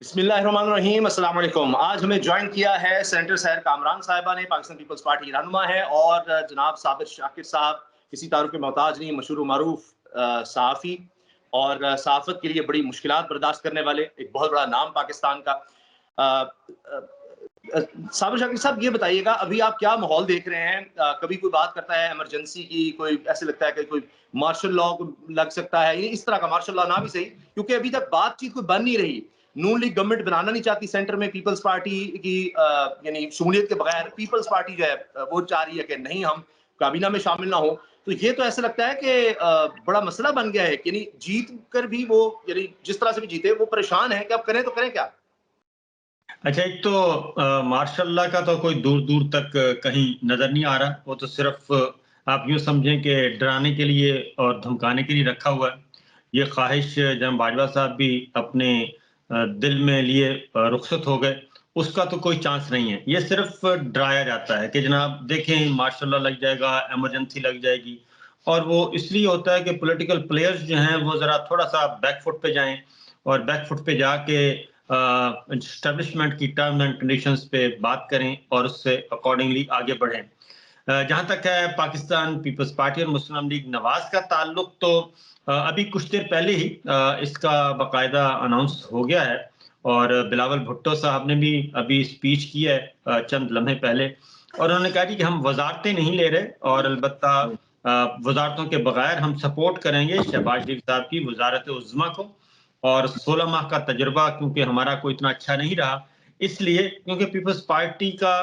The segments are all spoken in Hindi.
बिस्मिल्लाहिर्रहमानिर्रहीम, अस्सलाम वालेकुम। आज हमें जॉइन किया है सेनेटर सैर कामरान साहिबा ने, पाकिस्तान पीपल्स पार्टी की रहनुमा है, और जनाब साबिर शाकिर साहब, किसी तारुफ के मोहताज नहीं, मशहूर व मारूफ सहाफ़ी और सहाफ़त के लिए बड़ी मुश्किलात बर्दाश्त करने वाले, एक बहुत बड़ा नाम पाकिस्तान का। अ अ साबिर शाकिर साहब, ये बताइएगा, अभी आप क्या माहौल देख रहे हैं? कभी कोई बात करता है इमरजेंसी की, कोई ऐसे लगता है कि कोई मार्शल लॉ लग सकता है, ये इस तरह का मार्शल लॉ ना भी सही, क्योंकि अभी तक बातचीत कोई बन नहीं रही। नून लीग गवर्नमेंट बनाना नहीं चाहती सेंटर में, पीपल्स पार्टी की यानी शमूलियत के बगैर पीपल्स पार्टी जो है वो चाह रही है कि नहीं, हम काबीना में शामिल ना हो। तो ये तो ऐसा लगता है कि बड़ा मसला बन गया है कि यानी जीत कर भी वो, यानी जिस तरह से भी जीते वो परेशान है कि अब करें तो करें क्या? अच्छा, एक तो मार्शल लॉ का तो कोई दूर-दूर तक कहीं नज़र नहीं आ रहा। वो तो सिर्फ़ आप यूँ समझें कि डराने के लिए और धमकाने के लिए रखा हुआ है। ये ख़्वाहिश जनाब बाजवा साहब भी अपने दिल में लिए रुख़सत हो गए, उसका तो कोई चांस नहीं है। ये सिर्फ़ डराया जाता है कि जनाब देखें मार्शल लॉ लग जाएगा, इमरजेंसी लग जाएगी, और वो इसलिए होता है कि पॉलिटिकल प्लेयर्स जो हैं वो ज़रा थोड़ा-सा बैक फुट पे जाएँ, और बैक फुट पे जाके एस्टेब्लिशमेंट की टर्म्स एंड कंडीशंस पे बात करें और उससे अकॉर्डिंगली आगे बढ़ें। जहाँ तक है पाकिस्तान पीपल्स पार्टी और मुस्लिम लीग नवाज़ का ताल्लुक, तो अभी कुछ देर पहले ही इसका बाकायदा अनाउंस हो गया है, और बिलावल भुट्टो साहब ने भी अभी स्पीच की है चंद लम्हे पहले, और उन्होंने कहा कि हम वज़ारतें नहीं ले रहे, और अलबत्ता वज़ारतों के बगैर हम सपोर्ट करेंगे शहबाज शरीफ साहब की वज़ारत उज़्मा को। और 16 माह का तजुर्बा क्योंकि हमारा कोई इतना अच्छा नहीं रहा, इसलिए क्योंकि पीपल्स पार्टी का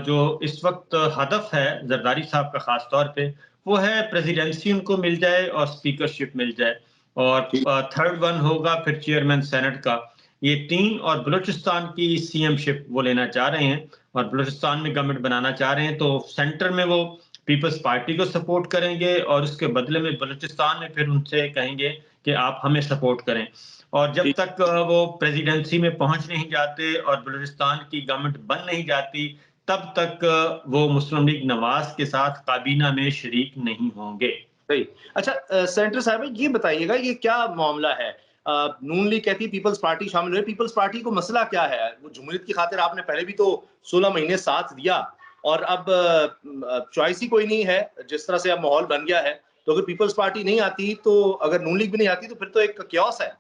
जो इस वक़्त हदफ है ज़रदारी साहब का ख़ास तौर पे, वो है प्रेज़िडेंसी उनको मिल जाए और स्पीकरशिप मिल जाए, और थर्ड वन होगा फिर चेयरमैन सेनेट का। ये 3, और बलूचिस्तान की सीएमशिप वो लेना चाह रहे हैं, और बलूचिस्तान में गवर्नमेंट बनाना चाह रहे हैं, तो सेंटर में वो पीपल्स पार्टी को सपोर्ट करेंगे, और उसके बदले में बलूचिस्तान में फिर उनसे कहेंगे कि आप हमें सपोर्ट करें। और जब तक वो प्रेसिडेंसी में पहुंच नहीं जाते और बलूचिस्तान की गवर्नमेंट बन नहीं जाती, तब तक वो मुस्लिम लीग नवाज के साथ काबीना में शरीक नहीं होंगे। सही। अच्छा, सेनेटर साहब ये बताइएगा, ये क्या मामला है? नून लीग कहती है पीपल्स पार्टी शामिल हुए, पीपल्स पार्टी को मसला क्या है? वो जमहूरियत की खातिर आपने पहले भी तो 16 महीने साथ दिया, और अब चॉइस ही कोई नहीं है, जिस तरह से अब माहौल बन गया है, तो अगर पीपल्स पार्टी नहीं आती, तो अगर नून लीग भी नहीं आती, तो फिर तो एक क्योस है।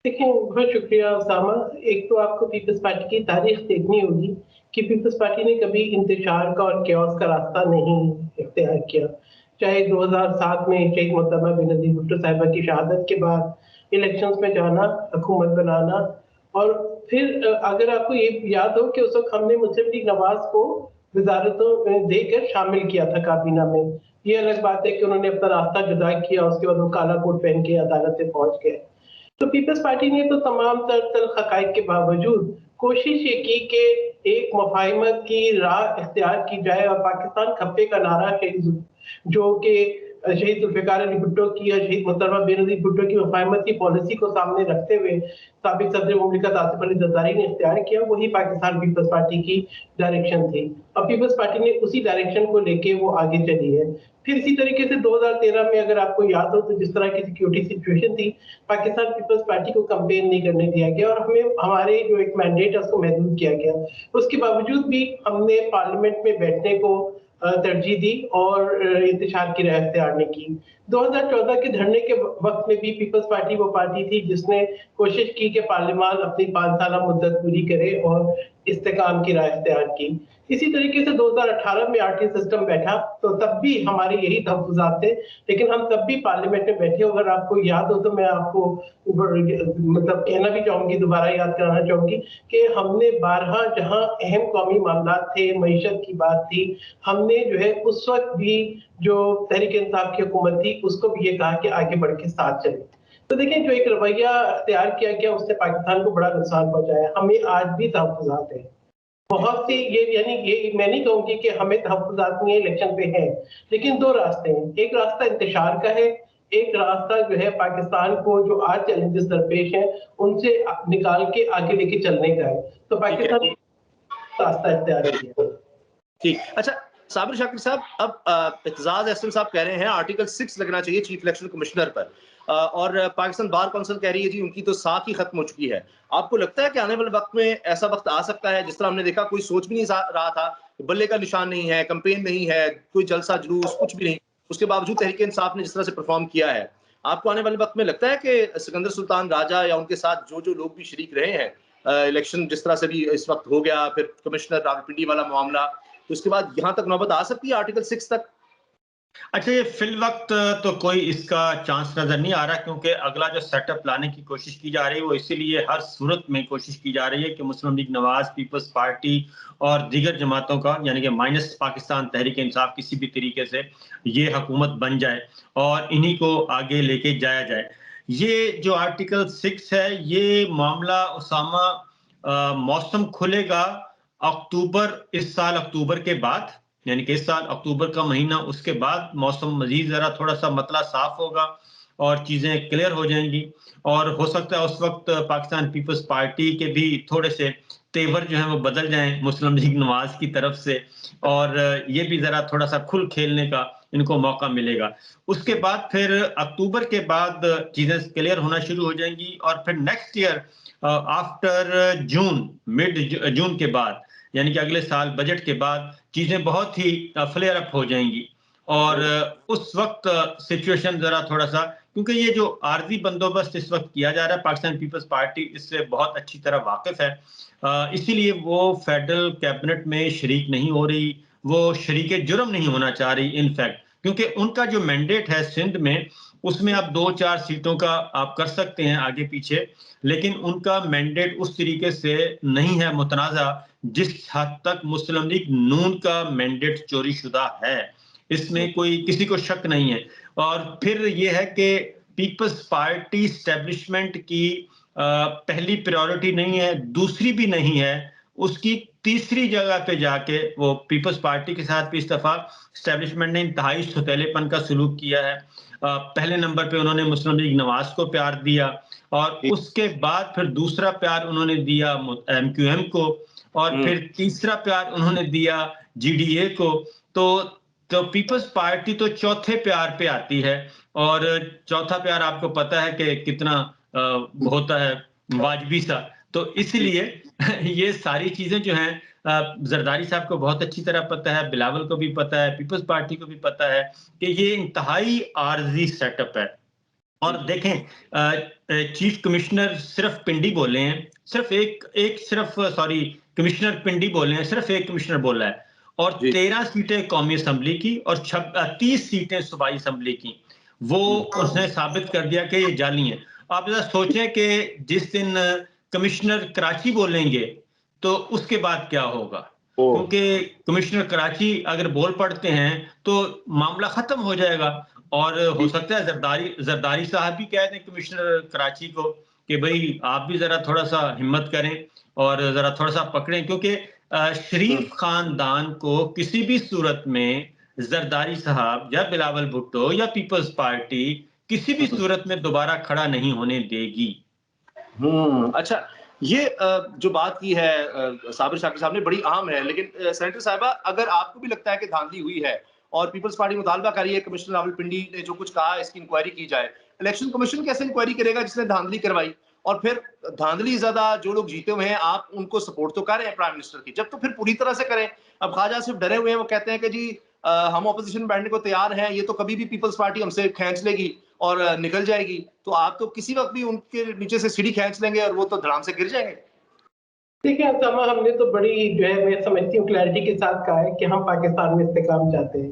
देखिए, बहुत शुक्रिया उसामा। एक तो आपको पीपल्स पार्टी की तारीख देखनी होगी कि पीपल्स पार्टी ने कभी इंतशार का और केओस का रास्ता नहीं इख्तियार किया। चाहे 2007 में शहीद मोहतरमा बेनज़ीर भुट्टो साहिबा की शहादत के बाद इलेक्शंस में जाना, हुकूमत बनाना, और फिर अगर आपको ये याद हो कि उस वक़्त हमने मुस्लिम लीग नवाज़ को वज़ारतों देकर शामिल किया था काबीना में। ये अलग बात है कि उन्होंने अपना रास्ता जुदा किया, उसके बाद वो काला कोट पहन के अदालत में पहुँच गए। तो पीपल्स पार्टी ने तो तमाम तर हक़ाइक़ के बावजूद कोशिश ये की कि एक मुफ़ाहिमत की राह इख्तियार की जाए, और पाकिस्तान खप्पे का नारा जो कि शहीद ज़ुल्फ़िकार अली भुट्टो की या शहीद मोहतरमा बेनज़ीर भुट्टो की मुफ़ाहिमत की पॉलिसी को सामने रखते हुए साबिक़ सदर मुमलिकत आसिफ़ अली ज़रदारी ने इख्तियार किया, वही पाकिस्तान पीपल्स पार्टी की डायरेक्शन थी। और पीपल्स पार्टी ने उसी डायरेक्शन को लेके वो आगे चली है। फिर इसी तरीके से 2013 में अगर आपको याद हो, तो जिस तरह की सिक्योरिटी सिचुएशन थी, पाकिस्तान पीपल्स पार्टी को कैंपेन नहीं करने दिया गया, और हमें हमारे जो एक मैंडेट है उसको महदूद किया गया। उसके बावजूद भी हमने पार्लियामेंट में बैठने को तरजीह दी, और इंतशार की राह इख्तियार नहीं की। 2014 के धरने के वक्त में भी पीपल्स पार्टी वो पार्टी थी जिसने कोशिश की कि पार्लियामान अपनी 5 साला मुद्दत पूरी करे और इस्तेकाम की राह इख्तियार की। इसी तरीके से 2018 में आरटी सिस्टम बैठा, तो तब भी हमारे यही तहफ़्फ़ुज़ात थे, लेकिन हम तब भी पार्लियामेंट में बैठे। अगर आपको याद हो तो मैं आपको मतलब कहना भी चाहूँगी, दोबारा याद कराना चाहूँगी कि हमने बारहा जहाँ अहम कौमी मामलात थे, मईशत की बात थी, हमने जो है उस वक़्त भी जो तहरीक-ए-इंसाफ की हुकूमत थी, उसको भी ये कहा कि आगे बढ़ के साथ चलें। तो देखिए, जो एक रवैया इख्तियार किया गया, उससे पाकिस्तान को बड़ा नुकसान पहुँचाया है। हमें आज भी तहफ़्फ़ुज़ात हैं। बहुत सी ये, यानी ये मैं नहीं कहूँगी कि हमें तहफ़्फ़ुज़ात नहीं है, इलेक्शन पे है, लेकिन 2 रास्ते हैं। एक रास्ता इंतशार का है, एक रास्ता जो है पाकिस्तान को जो आज चैलेंजेस दरपेश हैं, उनसे निकाल के आगे लेके चलने का है। तो पाकिस्तान रास्ता इख्तियार किया। ठीक। अच्छा, साबिर शाकिर साहब, अब एतजाज़ अहसन साहब कह रहे हैं आर्टिकल 6 लगना चाहिए चीफ इलेक्शन कमिश्नर पर। और पाकिस्तान बार काउंसिल कह रही है जी उनकी तो साख ही खत्म हो चुकी है। आपको लगता है कि आने वाले वक्त में ऐसा वक्त आ सकता है, जिस तरह हमने देखा कोई सोच भी नहीं रहा था, बल्ले का निशान नहीं है, कैंपेन नहीं है, कोई जलसा जुलूस कुछ भी नहीं, उसके बावजूद तहरीक इंसाफ ने जिस तरह से परफॉर्म किया है, आपको आने वाले वक्त में लगता है कि सिकंदर सुल्तान राजा या उनके साथ जो जो लोग भी शरीक रहे हैं, इलेक्शन जिस तरह से भी इस वक्त हो गया, फिर कमिश्नर रावलपिंडी वाला मामला, तो उसके बाद यहाँ तक नौबत आ सकती है आर्टिकल 6 तक? अच्छा, ये फिल वक्त तो कोई इसका चांस नजर नहीं आ रहा, क्योंकि अगला जो सेटअप लाने की कोशिश की जा रही है वो इसीलिए हर सूरत में कोशिश की जा रही है कि मुस्लिम लीग नवाज, पीपल्स पार्टी और दीगर जमातों का, यानी कि माइनस पाकिस्तान तहरीक इंसाफ, किसी भी तरीके से ये हुकूमत बन जाए और इन्हीं को आगे लेके जाया जाए। ये जो आर्टिकल 6 है, ये मामला उसामा, मौसम खुलेगा इस साल अक्टूबर के बाद, यानी कि इस साल अक्टूबर का महीना, उसके बाद मौसम मजीद जरा थोड़ा सा मतला साफ होगा और चीजें क्लियर हो जाएंगी। और हो सकता है उस वक्त पाकिस्तान पीपल्स पार्टी के भी थोड़े से तेवर जो है वो बदल जाएं मुस्लिम लीग नवाज की तरफ से, और ये भी जरा थोड़ा सा खुल खेलने का इनको मौका मिलेगा। उसके बाद फिर अक्टूबर के बाद चीजें क्लियर होना शुरू हो जाएंगी और फिर next year after June, mid June के बाद, यानी कि अगले साल बजट के बाद चीजें बहुत ही फ्लेयर अप हो जाएंगी। और उस वक्त सिचुएशन जरा थोड़ा सा, क्योंकि ये जो आर्जी बंदोबस्त इस वक्त किया जा रहा है, पाकिस्तान पीपल्स पार्टी इससे बहुत अच्छी तरह वाकिफ है, इसीलिए वो फेडरल कैबिनेट में शरीक नहीं हो रही, वो शरीक जुर्म नहीं होना चाह रही इनफैक्ट, क्योंकि उनका जो मैंडेट है सिंध में, उसमें आप 2-4 सीटों का आप कर सकते हैं आगे पीछे, लेकिन उनका मैंडेट उस तरीके से नहीं है मुतनाज़ा जिस हद तक मुस्लिम लीग नून का मैंडेट चोरी शुदा है। इसमें कोई किसी को शक नहीं है। और फिर ये है कि पीपल्स पार्टी स्टैब्लिशमेंट की पहली प्रायोरिटी नहीं है, दूसरी भी नहीं है, उसकी तीसरी जगह पे जाके वो पीपल्स पार्टी के साथ भी इस दफा स्टैब्लिशमेंट ने इंतहाई सौतेलेपन का सलूक किया है। पहले नंबर पे उन्होंने मुस्लिम लीग नवाज को प्यार दिया और उसके बाद फिर दूसरा प्यार उन्होंने दिया एमक्यूएम को और फिर तीसरा प्यार उन्होंने दिया जीडीए को। तो पीपल्स पार्टी तो चौथे प्यार पे आती है और चौथा प्यार आपको पता है कि कितना होता है, वाजबी सा। तो इसलिए ये सारी चीजें जो हैं जरदारी साहब को बहुत अच्छी तरह पता है, बिलावल को भी पता है, पीपल्स पार्टी को भी पता है कि ये इंतहाई आर्जी सेटअप है। और देखें, चीफ कमिश्नर सिर्फ पिंडी बोले हैं, कमिश्नर पिंडी बोले हैं, सिर्फ एक कमिश्नर बोला है, और 13 सीटें कौमी असेंबली की और 30 सीटें सूबाई असेंबली की, वो उसने साबित कर दिया कि ये जाली है। आप जरा सोचें कि जिस दिन कमिश्नर कराची बोलेंगे तो उसके बाद क्या होगा, क्योंकि कमिश्नर कराची अगर बोल पड़ते हैं तो मामला खत्म हो जाएगा। और हो सकता है जरदारी साहब भी कह दें कमिश्नर कराची को कि भाई आप भी जरा थोड़ा सा हिम्मत करें और जरा थोड़ा सा पकड़ें, क्योंकि शरीफ खानदान को किसी भी सूरत में जरदारी साहब या बिलावल भुट्टो या पीपल्स पार्टी किसी भी सूरत में दोबारा खड़ा नहीं होने देगी। अच्छा, ये जो बात की है साबिर शाकिर साहब ने, बड़ी अहम है, लेकिन सेनेटर साहिबा, अगर आपको भी लगता है कि धांधली हुई है और पीपल्स पार्टी मुतालबा कर रही है कमिश्नर रावलपिंडी ने जो कुछ कहा इसकी इंक्वायरी की जाए, इलेक्शन कमीशन कैसे इंक्वायरी करेगा जिसने धांधली करवाई? और फिर धांधली ज्यादा जो लोग जीते हुए हैं, आप उनको सपोर्ट तो कर रहे हैं प्राइम मिनिस्टर की, जब तो फिर पूरी तरह से करें। अब ख्वाजा सिर्फ डरे हुए हैं, वो कहते हैं कि जी हम ऑपोजिशन बैठने को तैयार हैं, ये तो कभी भी पीपल्स पार्टी हमसे खींच लेगी और निकल जाएगी, तो आप तो किसी वक्त भी उनके नीचे से सीढ़ी खींच लेंगे और वो तो धड़ाम से गिर जाएंगे। देखिए असामा, हमने तो बड़ी जो है मैं समझती हूँ क्लैरिटी के साथ कहा है कि हम पाकिस्तान में इस्तेकाम चाहते हैं,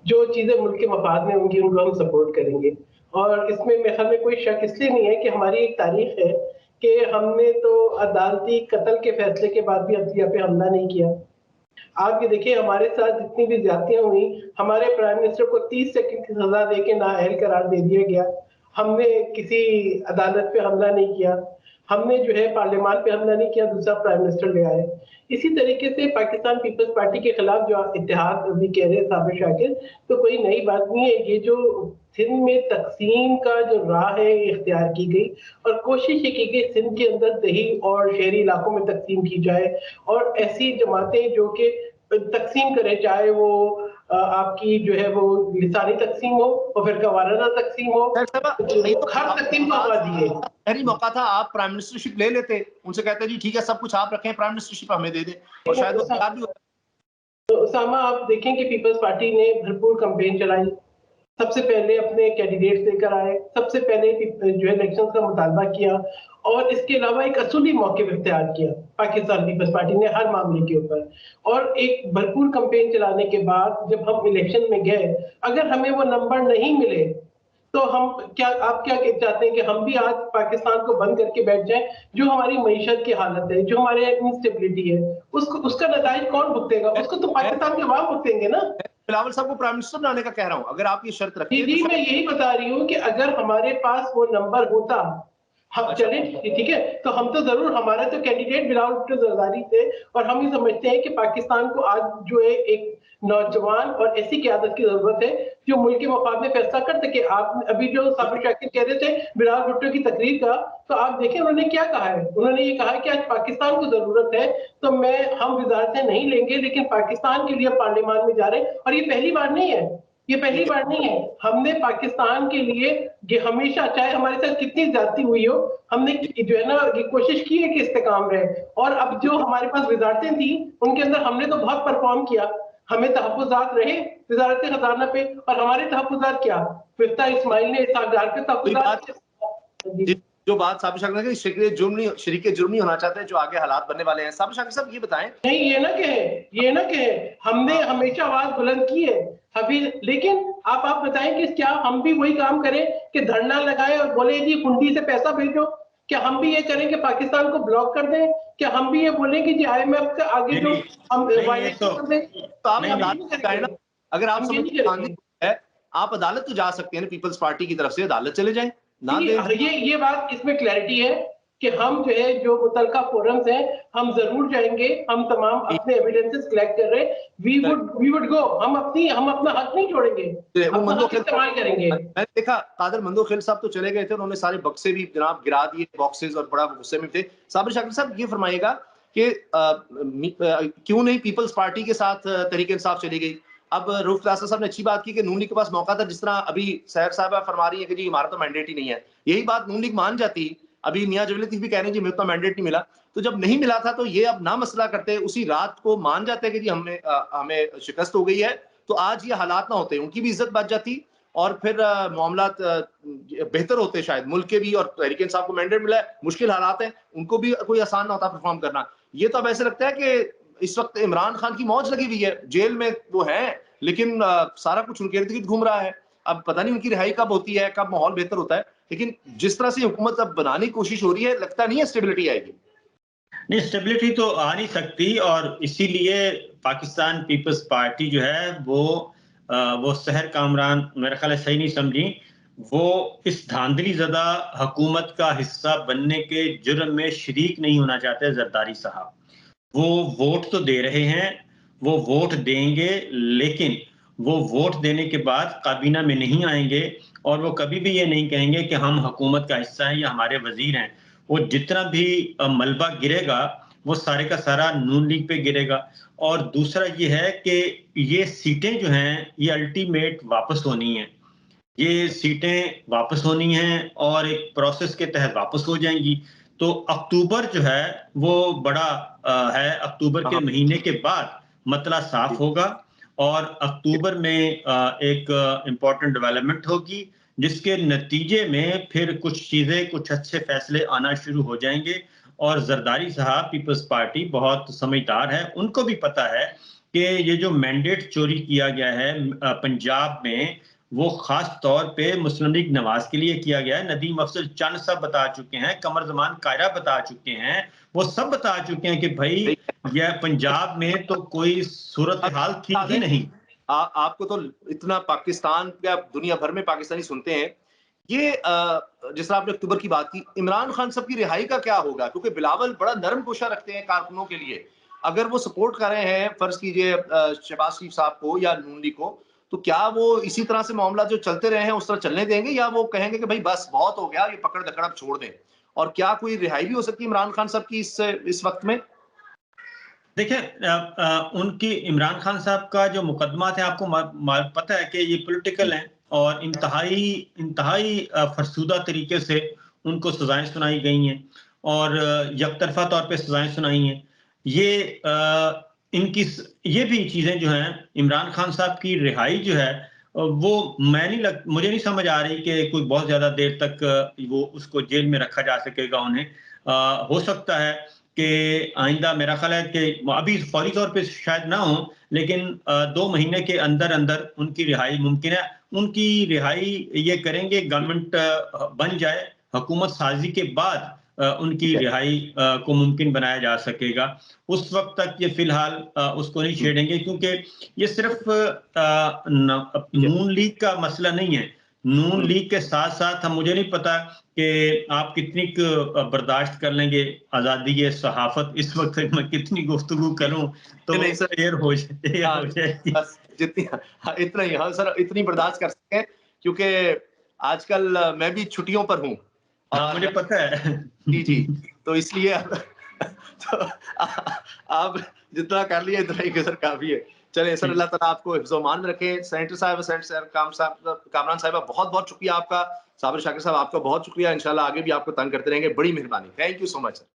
जो चीजें मुल्क के मफाद में होंगी उनको हम सपोर्ट करेंगे। और इसमें मेरे ख्याल में कोई शक इसलिए नहीं है कि हमारी एक तारीख है कि हमने तो अदालती कत्ल के फैसले के बाद भी अदलिया पे हमला नहीं किया। आप ये देखिए हमारे साथ जितनी भी ज्यादतियां हुई, हमारे प्राइम मिनिस्टर को 30 सेकंड की सजा देके नाअहल करार दे दिया गया। हमने किसी अदालत पे हमला नहीं किया, हमने जो है पार्लियामान पे हमला नहीं किया, दूसरा प्राइम मिनिस्टर ले आए। इसी तरीके से पाकिस्तान पीपल्स पार्टी के खिलाफ जो इत्तेहाद अभी कह रहे हैं साबिर शाकिर, तो कोई नई बात नहीं है। ये जो सिंध में तकसीम का जो राह है इख्तियार की गई और कोशिश ये की गई सिंध के अंदर दही और शहरी इलाकों में तकसीम की जाए और ऐसी जमातें जो कि तकसीम करें, चाहे वो आपकी जो है वो लिसानी तकसीम हो और फिर गवाराना तकसीम हो, हर तकसीम को आबादी है। पहली मौका था, आप प्राइम मिनिस्टरशिप ले लेते, उनसे कहते जी ठीक है सब कुछ आप रखें, प्राइम मिनिस्टरशिप हमें दे दें, और शायद वो तैयार भी होता। तो उसामा, आप देखें कि पीपल्स पार्टी ने भरपूर कैंपेन चलाई, सबसे पहले अपने कैंडिडेट्स लेकर आए, सबसे पहले जो है इलेक्शन का मुतालबा किया, और इसके अलावा एक असूली मौके इख्तियार किया पाकिस्तान पीपल्स पार्टी ने हर मामले के ऊपर। और एक भरपूर कैंपेन चलाने के बाद जब हम इलेक्शन में गए, अगर हमें वो नंबर नहीं मिले तो हम क्या, आप क्या चाहते हैं कि हम भी आज पाकिस्तान को बंद करके बैठ जाएं? जो हमारी मईशत की हालत है, जो हमारे इंस्टेबिलिटी है, उसका नताइज कौन भुगतेगा? उसको तो पाकिस्तान के अवाम भुगतेंगे ना। बिलावल साहब को प्राइम मिनिस्टर बनाने का कह रहा हूं, अगर आप ये शर्त रखिए। जी, मैं यही बता रही हूँ कि अगर हमारे पास वो नंबर होता, हम चले ठीक है, तो हम तो जरूर, हमारे तो कैंडिडेट बिलावल भुट्टो जरदारी थे, और हम ये समझते हैं कि पाकिस्तान को आज जो है एक नौजवान और ऐसी क़यादत की जरूरत है जो मुल्क के मफाद में फैसला कर सके। आप अभी जो साबिर शाकिर कह रहे थे बिलावल भुट्टो की तकरीर का, तो आप देखें उन्होंने क्या कहा है। उन्होंने ये कहा है कि आज पाकिस्तान को जरूरत है, तो हम वजारतें नहीं लेंगे, लेकिन पाकिस्तान के लिए पार्लियामान में जा रहे हैं। और ये पहली बार नहीं है, ये पहली बार नहीं है। हमने पाकिस्तान के लिए हमेशा, चाहे हमारे साथ कितनी ज्यादती हुई हो, हमने जो है ना कोशिश की है कि इस्तेकाम रहे। और अब जो हमारे पास वजारतें थी, उनके अंदर हमने तो बहुत परफॉर्म किया। हमें तहफ़्फ़ुज़ात रहे वजारत खजाना पे, और हमारे तहफ़्फ़ुज़ात क्या, मिफ्ता इस्माइल ने इसाक डार पे तहफ़्फ़ुज़ात। जो बात साबिर शाकिर ने शरीके जुर्म नहीं होना चाहते, जो आगे हालात बनने वाले हैं, साबिर शाकिर साहब ये बताएं। नहीं, ये ना कहे हमने हमेशा आवाज बुलंद की है अभी, लेकिन आप बताएं कि क्या हम भी वही काम करें कि धरना लगाए और बोले जी हुंडी से पैसा भेजो? क्या हम भी ये करें कि पाकिस्तान को ब्लॉक कर दें? क्या हम भी ये बोलें कि जी IMF के आगे जो हम वायलेशन कर दें? तो आप अदालत, अगर आप समझ है, आप अदालत तो जा सकते हैं, पीपल्स पार्टी की तरफ से अदालत चले जाएं ना। ये बात, इसमें क्लैरिटी है कि हम जो है जो मुतलका फोरम्स हैं, हम जरूर जाएंगे, हम तमाम अपने एविडेंसेस कलेक्ट कर रहे हैं। वी वुड गो, हम अपना हक नहीं छोड़ेंगे, अपना हक इस्तेमाल करेंगे। मैंने देखा कादर मंदोखिल साहब तो चले गए थे, उन्होंने सारे बक्से भी जनाब गिरा दिए, बॉक्सेस, और बड़ा गुस्से में थे। साबिर शाकिर साहब ये फरमाइएगा कि क्यों नहीं पीपल्स पार्टी के साथ तहरीक इंसाफ चली गई? अब रूफ क्लासा साहब ने अच्छी बात की कि नून लीग के पास मौका था, जिस तरह अभी सैर साहब फरमा रही है कि जी हमारा तो मैंडेट ही नहीं है। यही बात नून लीग मान जाती, अभी मियां जवेद लतीफ भी कह रहे हैं जी मेरे तो मैंडेट नहीं मिला। तो जब नहीं मिला था तो ये अब ना मसला करते, उसी रात को मान जाते कि जी हमें शिकस्त हो गई है, तो आज ये हालात ना होते, उनकी भी इज्जत बच जाती और फिर मामला बेहतर होते शायद, मुल्क के भी। और तहरीक इंसाफ को मैंडेट मिला है, मुश्किल हालात है, उनको भी कोई आसान ना होता परफॉर्म करना। ये तो अब ऐसे लगता है कि इस वक्त इमरान खान की मौज लगी हुई है, जेल में वो है, लेकिन सारा कुछ उनके इर्द गिर्द घूम रहा है। अब पता नहीं उनकी रिहाई कब होती है, कब माहौल बेहतर होता है, लेकिन जिस तरह से हुकूमत अब बनाने की कोशिश हो रही है, लगता नहीं है स्टेबिलिटी आएगी। नहीं, स्टेबिलिटी तो आ नहीं सकती, और इसीलिए पाकिस्तान पीपल्स पार्टी जो है वो शहर कामरान मेरा ख्याल है सही नहीं समझी, वो इस धांधली ज़दा हुकूमत का हिस्सा बनने के जुर्म में शरीक नहीं होना चाहते जरदारी साहब। वो वोट तो दे रहे हैं, वो वोट देंगे, लेकिन वो वोट देने के बाद काबीना में नहीं आएंगे, और वो कभी भी ये नहीं कहेंगे कि हम हुकूमत का हिस्सा हैं या हमारे वजीर हैं। वो जितना भी मलबा गिरेगा, वो सारे का सारा नून लीग पे गिरेगा। और दूसरा ये है कि ये सीटें जो हैं, ये अल्टीमेट वापस होनी है। ये सीटें वापस होनी हैं और एक प्रोसेस के तहत वापस हो जाएंगी। तो अक्टूबर जो है वो बड़ा है, अक्टूबर के महीने के बाद मतला साफ होगा, और अक्टूबर में एक इम्पोर्टेंट डेवलपमेंट होगी, जिसके नतीजे में फिर कुछ चीजें, कुछ अच्छे फैसले आना शुरू हो जाएंगे। और जरदारी साहब, पीपल्स पार्टी बहुत समझदार है, उनको भी पता है कि ये जो मैंडेट चोरी किया गया है पंजाब में, वो खास तौर पे मुस्लिम लीग नवाज के लिए किया गया है। नदीम अफजल चंद सब बता चुके हैं, कमर जमान कायरा बता चुके हैं, वो सब बता चुके हैं कि भाई यह पंजाब में तो कोई सूरत हाल थी ही नहीं। आपको तो इतना पाकिस्तान या दुनिया भर में पाकिस्तानी सुनते हैं, ये जिस तरह आपने अक्टूबर की बात की, इमरान खान साहब की रिहाई का क्या होगा? क्योंकि बिलावल बड़ा नरम गोशा रखते हैं कारकुनों के लिए, अगर वो सपोर्ट कर रहे हैं फर्ज कीजिए शहबाज शरीफ साहब को या नून लीग को, तो क्या वो इसी तरह से मामला जो चलते रहे हैं उस तरह चलने देंगे, या वो कहेंगे कि भाई बस बहुत हो गया, ये पकड़ दकड़ अब छोड़ दें? और क्या कोई रिहाई भी हो सकती है इमरान खान साहब की इस वक्त में? देखिए उनकी इमरान खान साहब का जो मुकदमा है, आपको पता है कि ये पॉलिटिकल है और इंतहाई इंतहाई फरसूदा तरीके से उनको सजाएं सुनाई गई हैं और यकतरफा तौर पे सजाएं सुनाई हैं। ये इनकी ये भी चीजें जो हैं, इमरान खान साहब की रिहाई जो है वो मुझे नहीं समझ आ रही कि कोई बहुत ज्यादा देर तक वो उसको जेल में रखा जा सकेगा उन्हें। हो सकता है कि आइंदा, मेरा ख्याल है कि अभी फौरी तौर पे शायद ना हो, लेकिन 2 महीने के अंदर-अंदर उनकी रिहाई मुमकिन है। उनकी रिहाई ये करेंगे, गवर्नमेंट बन जाए, हुकूमत साज़ी के बाद उनकी रिहाई को मुमकिन बनाया जा सकेगा। उस वक़्त तक ये फ़िलहाल उसको नहीं छेड़ेंगे, क्योंकि ये सिर्फ़ नून लीग का मसला नहीं है। नून लीग के साथ-साथ मुझे नहीं पता कि आप कितनी बर्दाश्त कर लेंगे आज़ादी सहाफ़त। इस वक़्त मैं कितनी गुफ्तगू करूँ तो नहीं सर, देर हो जाएगी। बस जितनी, हाँ, इतना ही, हाँ सर, इतनी बर्दाश्त कर सकते हैं, क्योंकि आजकल मैं भी छुट्टियों पर हूँ हाँ, मुझे और पता है। जी, जी, तो इसलिए अब तो आप जितना कर लिए इतना ही सर काफ़ी है। चलिए सर, अल्लाह ताला आपको हिफ्ज़-ओ-अमान में रखे। सेनेटर साहब, सेनेटर कामरान साहिबा, बहुत-बहुत शुक्रिया आपका। साबिर शाकिर साहब, आपका बहुत शुक्रिया। इंशाल्लाह आगे भी आपको तंग करते रहेंगे। बड़ी मेहरबानी। Thank you so much sir.